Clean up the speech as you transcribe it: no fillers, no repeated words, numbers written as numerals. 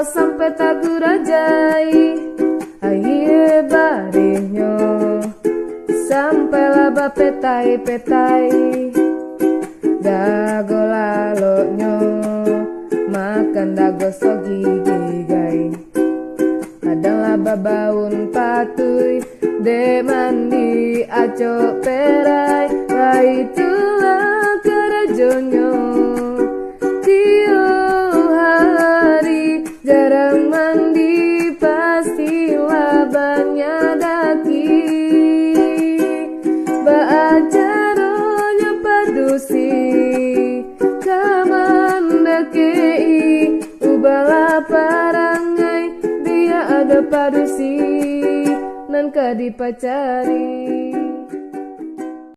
sampai tagurajai aie barinyo sampai laba petai-petai dago lalonyo makan dago sogi gigai kadang laba baun patui de mandi aco perai itulah kerajonyo tiap hari jarang mandi pasti labanya daki baacaronya padusi kamandakei ubala parangai dia ada padusi nan kadipacari.